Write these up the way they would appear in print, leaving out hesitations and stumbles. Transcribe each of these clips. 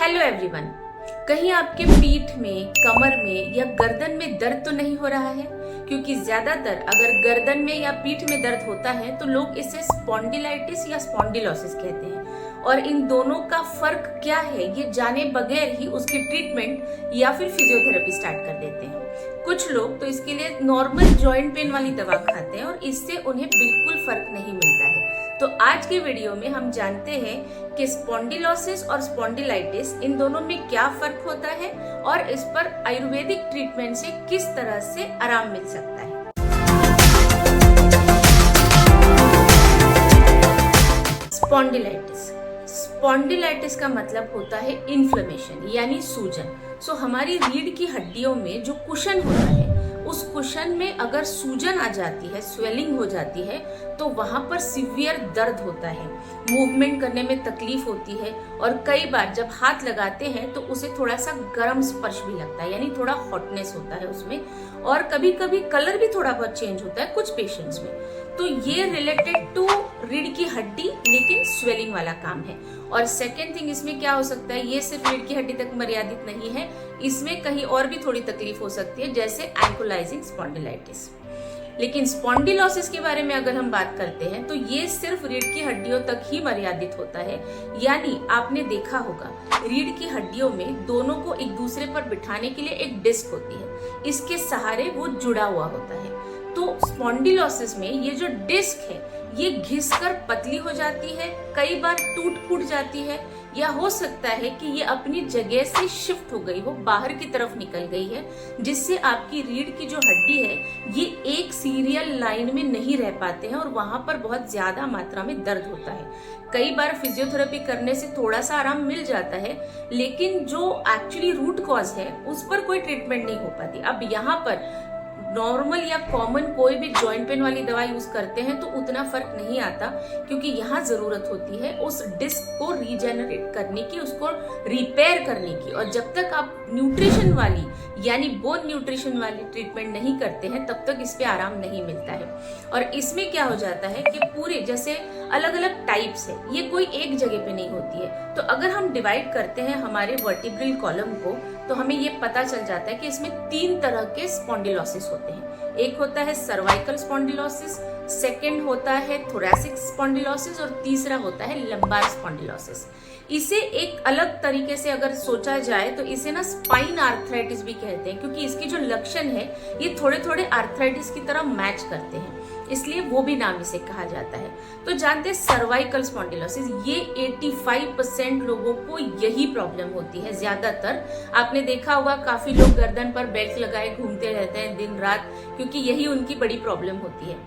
Hello everyone. कहीं आपके पीठ में, कमर में या गर्दन में दर्द तो नहीं हो रहा है? क्योंकि ज्यादातर अगर गर्दन में या पीठ में दर्द होता है तो लोग इसे स्पॉन्डिलाइटिस या स्पॉन्डिलोसिस कहते हैं। और इन दोनों का फर्क क्या है ये जाने बगैर ही उसकी ट्रीटमेंट या फिर फिजियोथेरेपी स्टार्ट कर देते हैं। कुछ लोग तो इसके लिए नॉर्मल जॉइंट पेन वाली दवा खाते हैं और इससे उन्हें बिल्कुल फर्क नहीं मिलता है। तो आज के वीडियो में हम जानते हैं कि स्पॉन्डिलोसिस और स्पॉन्डिलाइटिस इन दोनों में क्या फर्क होता है और इस पर आयुर्वेदिक ट्रीटमेंट से किस तरह से आराम मिल सकता है। स्पॉन्डिलाइटिस का मतलब होता है इन्फ्लेमेशन यानी सूजन। हमारी रीढ़ की हड्डियों में जो कुशन होता है उस कुशन में अगर सूजन आ जाती है, स्वेलिंग हो जाती है, तो वहां पर सीवियर दर्द होता है, मूवमेंट करने में तकलीफ होती है और कई बार जब हाथ लगाते हैं तो उसे थोड़ा सा गर्म स्पर्श भी लगता है, यानी थोड़ा हॉटनेस होता है उसमें, और कभी कभी कलर भी थोड़ा बहुत चेंज होता है कुछ पेशेंट्स में। तो ये रिलेटेड टू रीढ़ की हड्डी लेकिन स्वेलिंग वाला काम है। और सेकेंड थिंग इसमें क्या हो सकता है, ये सिर्फ रीढ़ की हड्डी तक मर्यादित नहीं है, इसमें कहीं और भी थोड़ी तकलीफ हो सकती है, जैसे एंकोलाइजिंग स्पॉन्डिलाइटिस। लेकिन स्पॉन्डिलोसिस के बारे में अगर हम बात करते हैं तो ये सिर्फ रीढ़ की हड्डियों तक ही मर्यादित होता है। यानी आपने देखा होगा रीढ़ की हड्डियों में दोनों को एक दूसरे पर बिठाने के लिए एक डिस्क होती है, इसके सहारे वो जुड़ा हुआ होता है। तो स्पॉन्डिलोसिस में ये जो डिस्क है ये घिसकर पतली हो जाती है, कई बार टूट फूट जाती है, या हो सकता है कि ये अपनी जगह से शिफ्ट हो गई हो, बाहर की तरफ निकल गई है, जिससे आपकी रीढ़ की जो हड्डी है ये एक सीरियल लाइन में नहीं रह पाते हैं और वहां पर बहुत ज्यादा मात्रा में दर्द होता है। कई बार फिजियोथेरेपी करने से थोड़ा सा आराम मिल जाता है, लेकिन जो एक्चुअली रूट कॉज है उस पर कोई ट्रीटमेंट नहीं हो पाती। अब यहाँ पर नॉर्मल या कॉमन कोई भी जॉइंट पेन वाली दवा यूज करते हैं तो उतना फर्क नहीं आता, क्योंकि यहाँ जरूरत होती है उस डिस्क को रीजेनरेट करने की, उसको रिपेयर करने की। और जब तक आप न्यूट्रिशन वाली यानी बोन न्यूट्रिशन वाली ट्रीटमेंट नहीं करते हैं तब तक इस पे आराम नहीं मिलता है। और इसमें क्या हो जाता है कि पूरे जैसे अलग अलग टाइप्स है, ये कोई एक जगह पे नहीं होती है। तो अगर हम डिवाइड करते हैं हमारे वर्टिब्रल कॉलम को तो हमें ये पता चल जाता है कि इसमें 3 तरह के स्पॉन्डिलोसिस होते हैं। एक होता है सर्वाइकल स्पॉन्डिलोसिस, सेकंड होता है थोरैसिक स्पॉन्डिलोसिस और तीसरा होता है लंबार स्पॉन्डिलोसिस। इसे एक अलग तरीके से अगर सोचा जाए तो इसे ना स्पाइन आर्थराइटिस भी कहते हैं, क्योंकि इसके जो लक्षण है ये थोड़े थोड़े आर्थराइटिस की तरह मैच करते हैं, इसलिए वो भी नाम इसे कहा जाता है। तो जानते हैं सर्वाइकल स्पॉन्डिलोसिस, ये 85% लोगों को यही प्रॉब्लम होती है। ज्यादातर आपने देखा होगा काफी लोग गर्दन पर बेल्ट लगाए घूमते रहते हैं दिन रात, क्योंकि यही उनकी बड़ी प्रॉब्लम होती है।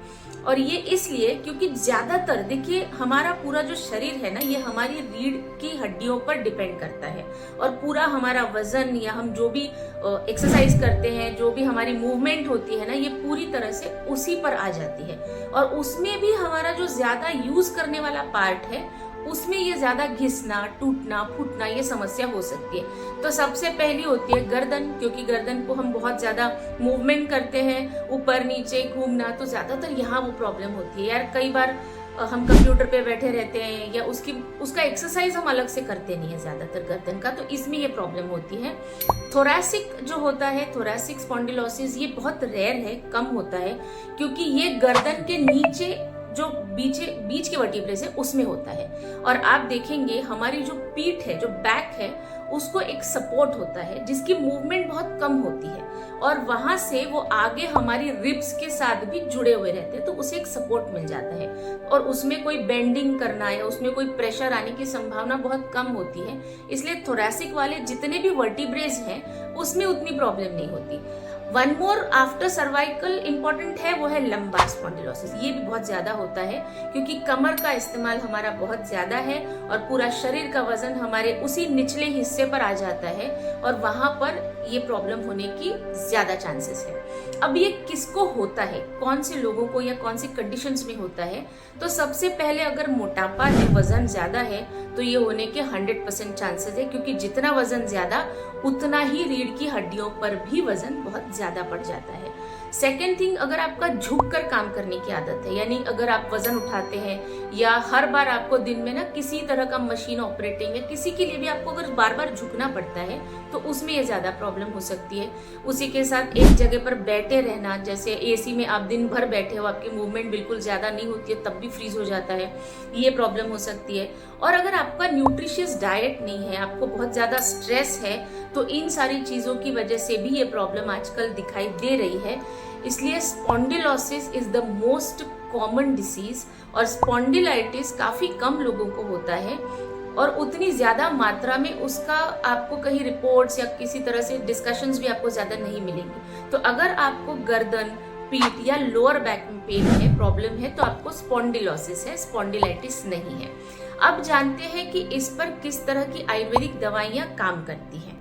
और ये इसलिए क्योंकि ज्यादातर देखिए हमारा पूरा जो शरीर है ना ये हमारी रीढ़ की हड्डियों पर डिपेंड करता है, और पूरा हमारा वजन या हम जो भी एक्सरसाइज करते हैं, जो भी हमारी मूवमेंट होती है ना, ये पूरी तरह से उसी पर आ जाती है। और उसमें भी हमारा जो ज्यादा यूज करने वाला पार्ट है उसमें ये ज्यादा घिसना, टूटना, फूटना ये समस्या हो सकती है। तो सबसे पहली होती है गर्दन, क्योंकि गर्दन को हम बहुत ज्यादा मूवमेंट करते हैं, ऊपर नीचे घूमना, तो ज्यादातर यहाँ वो प्रॉब्लम होती है। यार कई बार हम कंप्यूटर पे बैठे रहते हैं या उसका एक्सरसाइज हम अलग से करते नहीं है ज्यादातर गर्दन का, तो इसमें ये प्रॉब्लम होती है। थोरैसिक जो होता है, थोरैसिक स्पॉन्डिलोसिस, ये बहुत रेयर है, कम होता है, क्योंकि ये गर्दन के नीचे जो बीच के वर्टिब्रे से उसमें होता है। और आप देखेंगे हमारी जो पीठ है, जो बैक है, उसको एक सपोर्ट होता है जिसकी मूवमेंट बहुत कम होती है, और वहां से वो आगे हमारी रिब्स के साथ भी जुड़े हुए रहते हैं, तो उसे एक सपोर्ट मिल जाता है और उसमें कोई बेंडिंग करना या उसमें कोई प्रेशर आने की संभावना बहुत कम होती है। इसलिए थोरैसिक वाले जितने भी वर्टिब्रेज हैं उसमें उतनी प्रॉब्लम नहीं होती। One more after cervical important है, वो है लंबार स्पॉन्डिलोसिस। ये भी बहुत ज्यादा होता है क्योंकि कमर का इस्तेमाल हमारा बहुत ज्यादा है और पूरा शरीर का वजन हमारे उसी निचले हिस्से पर आ जाता है, और वहां पर ये प्रॉब्लम होने की ज्यादा चांसेस है। अब ये किसको होता है, कौन से लोगों को या कौन सी कंडीशंस में होता है? तो सबसे पहले अगर मोटापा है, वजन ज्यादा है, तो ये होने के 100% चांसेस है, क्योंकि जितना वजन ज्यादा उतना ही रीढ़ की हड्डियों पर भी वजन बहुत ज्यादा बढ़ जाता है। सेकेंड थिंग, अगर आपका झुक कर काम करने की आदत है, यानी अगर आप वजन उठाते हैं या हर बार आपको दिन में ना किसी तरह का मशीन ऑपरेटिंग है, किसी के लिए भी आपको अगर बार बार झुकना पड़ता है तो उसमें ये ज्यादा प्रॉब्लम हो सकती है। उसी के साथ एक जगह पर बैठे रहना, जैसे एसी में आप दिन भर बैठे हो, आपकी मूवमेंट बिल्कुल ज्यादा नहीं होती है, तब भी फ्रीज हो जाता है, ये प्रॉब्लम हो सकती है। और अगर आपका न्यूट्रिशियस डाइट नहीं है, आपको बहुत ज्यादा स्ट्रेस है, तो इन सारी चीजों की वजह से भी ये प्रॉब्लम आजकल दिखाई दे रही है। इसलिए spondylosis is the most common disease, और स्पॉन्डिलाइटिस काफी कम लोगों को होता है और उतनी ज्यादा मात्रा में उसका आपको कहीं रिपोर्ट्स या किसी तरह से डिस्कशंस भी आपको ज्यादा नहीं मिलेंगी। तो अगर आपको गर्दन, पीठ या लोअर बैक में पेन है, प्रॉब्लम है, तो आपको स्पॉन्डिलोसिस है, स्पॉन्डिलाइटिस नहीं है। अब जानते हैं कि इस पर किस तरह की आयुर्वेदिक दवाइयां काम करती हैं।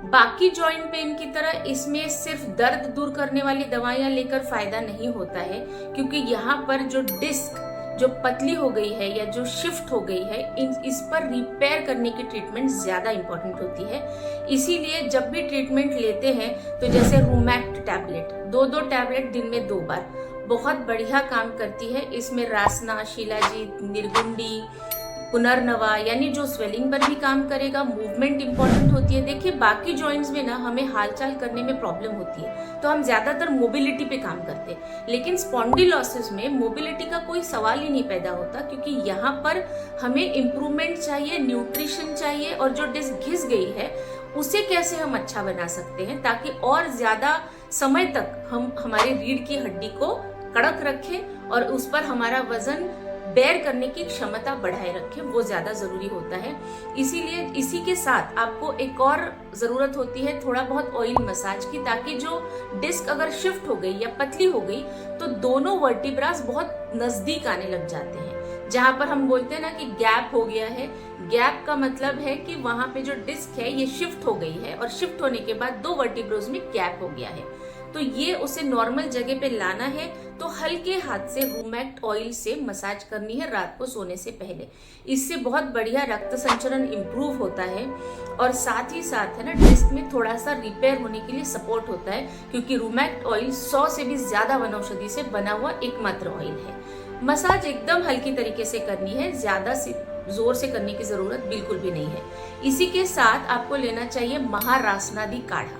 बाकी जॉइंट पेन की तरह इसमें सिर्फ दर्द दूर करने वाली दवाइयां लेकर फायदा नहीं होता है, क्योंकि यहाँ पर जो डिस्क जो पतली हो गई है या जो शिफ्ट हो गई है, इस पर रिपेयर करने की ट्रीटमेंट ज्यादा इंपॉर्टेंट होती है। इसीलिए जब भी ट्रीटमेंट लेते हैं तो जैसे रूमैक्ट टैबलेट, 2 टैबलेट दिन में 2 बार बहुत बढ़िया काम करती है। इसमें रासना, शिलाजीत, निर्गुंडी, पुनर्नवा यानी जो स्वेलिंग पर भी काम करेगा। मूवमेंट इंपॉर्टेंट होती है। देखिए बाकी जॉइंट्स में ना हमें हालचाल करने में प्रॉब्लम होती है, तो हम ज्यादातर मोबिलिटी पे काम करते हैं, लेकिन स्पॉन्डिलोसिस में मोबिलिटी का कोई सवाल ही नहीं पैदा होता, क्योंकि यहाँ पर हमें इम्प्रूवमेंट चाहिए, न्यूट्रिशन चाहिए, और जो डिस्क घिस गई है उसे कैसे हम अच्छा बना सकते हैं ताकि और ज्यादा समय तक हम हमारे रीढ़ की हड्डी को कड़क रखें और उस पर हमारा वजन बेयर करने की क्षमता बढ़ाए रखें, वो ज्यादा जरूरी होता है। इसीलिए इसी के साथ आपको एक और जरूरत होती है थोड़ा बहुत ऑयल मसाज की, ताकि जो डिस्क अगर शिफ्ट हो गई या पतली हो गई तो दोनों वर्टिब्रास बहुत नजदीक आने लग जाते हैं। जहां पर हम बोलते हैं ना कि गैप हो गया है, गैप का मतलब है कि वहां पे जो डिस्क है ये शिफ्ट हो गई है, और शिफ्ट होने के बाद 2 वर्टिब्रोज में गैप हो गया है, तो ये उसे नॉर्मल जगह पे लाना है। तो हल्के हाथ से रूमैक्ट ऑयल से मसाज करनी है रात को सोने से पहले। इससे बहुत बढ़िया रक्त संचरण इंप्रूव होता है, और साथ ही साथ है ना डिस्क में थोड़ा सा रिपेयर होने के लिए सपोर्ट होता है, क्योंकि रूमैक्ट ऑयल 100 से भी ज्यादा वनौषधि से बना हुआ एकमात्र ऑयल है। मसाज एकदम हल्की तरीके से करनी है, ज्यादा जोर से करने की जरूरत बिल्कुल भी नहीं है। इसी के साथ आपको लेना चाहिए महारासनादि काढ़ा,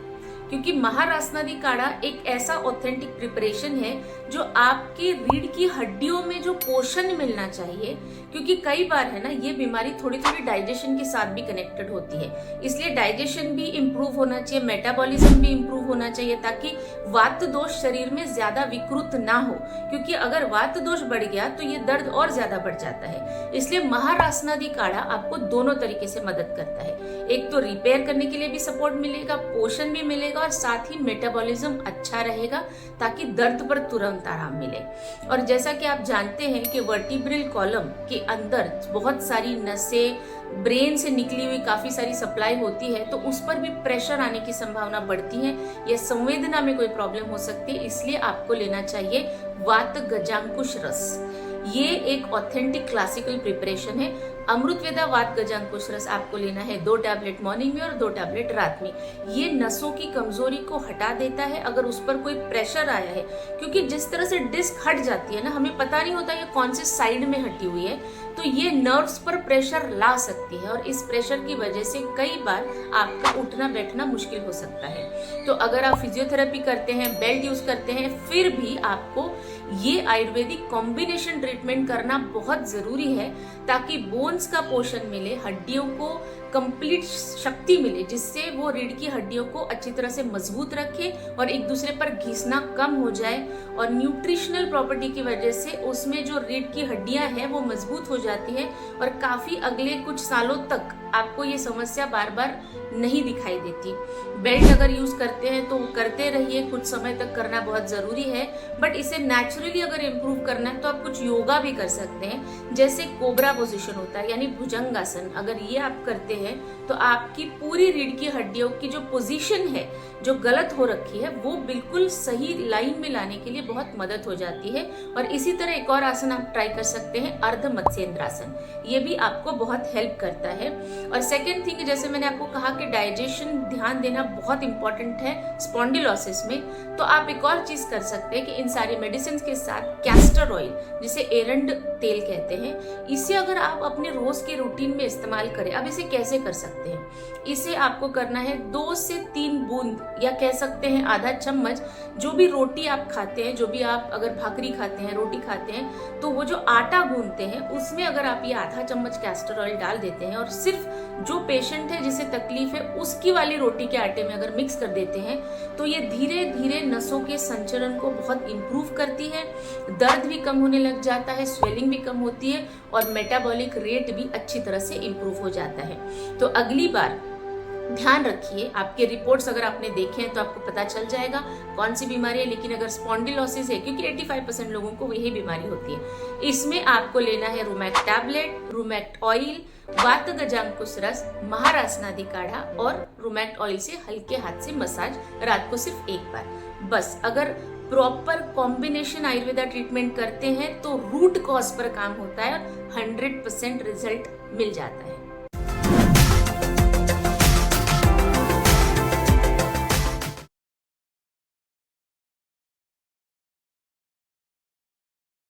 क्योंकि महारासनादि काढ़ा एक ऐसा ऑथेंटिक प्रिपरेशन है जो आपके रीढ़ की हड्डियों में जो पोषण मिलना चाहिए, क्योंकि कई बार है ना ये बीमारी थोड़ी थोड़ी डाइजेशन के साथ भी कनेक्टेड होती है, इसलिए डाइजेशन भी इम्प्रूव होना चाहिए, मेटाबॉलिज्म भी इम्प्रूव होना चाहिए, ताकि वात दोष शरीर में ज्यादा विकृत ना हो, क्योंकि अगर वात दोष बढ़ गया तो ये दर्द और ज्यादा बढ़ जाता है। इसलिए महारासनादि काढ़ा आपको दोनों तरीके से मदद करता है, एक तो रिपेयर करने के लिए भी सपोर्ट मिलेगा, पोषण भी मिलेगा, और साथ ही मेटाबॉलिज्म अच्छा रहेगा ताकि दर्द पर तुरंत आराम मिले। और जैसा कि आप जानते हैं कि वर्टिब्रल कॉलम के अंदर बहुत सारी नसें, ब्रेन से निकली हुई काफी सारी सप्लाई होती है, तो उस पर भी प्रेशर आने की संभावना बढ़ती है या संवेदना में कोई प्रॉब्लम हो सकती है। इसलिए आपको लेना चाहिए वात गजांकुश रस। ये एक ऑथेंटिक क्लासिकल प्रिपरेशन है। अमृतवेदा वात गजांकुश रस आपको लेना है 2 टैबलेट मॉर्निंग में और 2 टैबलेट रात में। ये नसों की कमजोरी को हटा देता है अगर उस पर कोई प्रेशर आया है, क्योंकि जिस तरह से डिस्क हट जाती है ना, हमें पता नहीं होता ये कौन से साइड में हटी हुई है, तो ये नर्व्स पर प्रेशर ला सकती है, और इस प्रेशर की वजह से कई बार आपका उठना बैठना मुश्किल हो सकता है। तो अगर आप फिजियोथेरेपी करते हैं, बेल्ट यूज करते हैं, फिर भी आपको ये आयुर्वेदिक कॉम्बिनेशन ट्रीटमेंट करना बहुत जरूरी है, ताकि बोन्स का पोषण मिले, हड्डियों को कंप्लीट शक्ति मिले, जिससे वो रीढ़ की हड्डियों को अच्छी तरह से मजबूत रखे और एक दूसरे पर घिसना कम हो जाए, और न्यूट्रिशनल प्रॉपर्टी की वजह से उसमें जो रीढ़ की हड्डियां हैं वो मजबूत हो जाती है, और काफी अगले कुछ सालों तक आपको ये समस्या बार बार नहीं दिखाई देती। बेल्ट अगर यूज करते हैं तो करते रहिए, कुछ समय तक करना बहुत जरूरी है, बट इसे नेचुरली अगर इम्प्रूव करना है तो आप कुछ योगा भी कर सकते हैं, जैसे कोबरा पोजीशन होता है यानी भुजंगासन। अगर ये आप करते हैं तो आपकी पूरी रीढ़ की हड्डियों की जो पोजीशन है जो गलत हो रखी है वो बिल्कुल सही लाइन में लाने के लिए बहुत मदद हो जाती है। और इसी तरह एक और आसन आप ट्राई कर सकते हैं, अर्ध मत्स्येंद्रासन। ये भी आपको बहुत हेल्प करता है। और सेकेंड थिंग, जैसे मैंने आपको कहा कि डाइजेशन ध्यान देना बहुत इंपॉर्टेंट है स्पॉन्डिलोसिस में, तो आप एक और चीज कर सकते हैं कि इन सारी मेडिसिन के साथ कैस्टर ऑयल, जिसे एरंड तेल कहते हैं, इसे अगर आप अपने रोज के रूटीन में इस्तेमाल करें। अब इसे कैसे कर सकते हैं? इसे आपको करना है 2 से 3 बूंद, या कह सकते हैं आधा चम्मच, जो भी रोटी आप खाते हैं, जो भी आप अगर भाकरी खाते हैं, रोटी खाते हैं, तो वो जो आटा गूंथते हैं उसमें अगर आप ये आधा चम्मच कैस्टर ऑयल डाल देते हैं और सिर्फ जो पेशेंट है जिसे तकलीफ है उसकी वाली रोटी के आटे में अगर मिक्स कर देते हैं, तो ये धीरे धीरे नसों के संचरण को बहुत इंप्रूव करती है, दर्द भी कम होने लग जाता है, स्वेलिंग भी कम होती है और मेटाबॉलिक रेट भी अच्छी तरह से इंप्रूव हो जाता है। तो अगली बार ध्यान रखिए, आपके रिपोर्ट्स अगर आपने देखे हैं तो आपको पता चल जाएगा कौन सी बीमारी है। लेकिन अगर स्पॉन्डिलोसिस है, क्योंकि 85% लोगों को यही बीमारी होती है, इसमें आपको लेना है रूमैक्ट टैबलेट, रूमैक्ट ऑयल, वात गजांकुश रस, महारासनादि काढ़ा और रूमैक्ट ऑयल से हल्के हाथ से मसाज, रात को सिर्फ एक बार बस। अगर प्रॉपर कॉम्बिनेशन आयुर्वेदा ट्रीटमेंट करते हैं तो रूट कॉज पर काम होता है और 100% रिजल्ट मिल जाता है।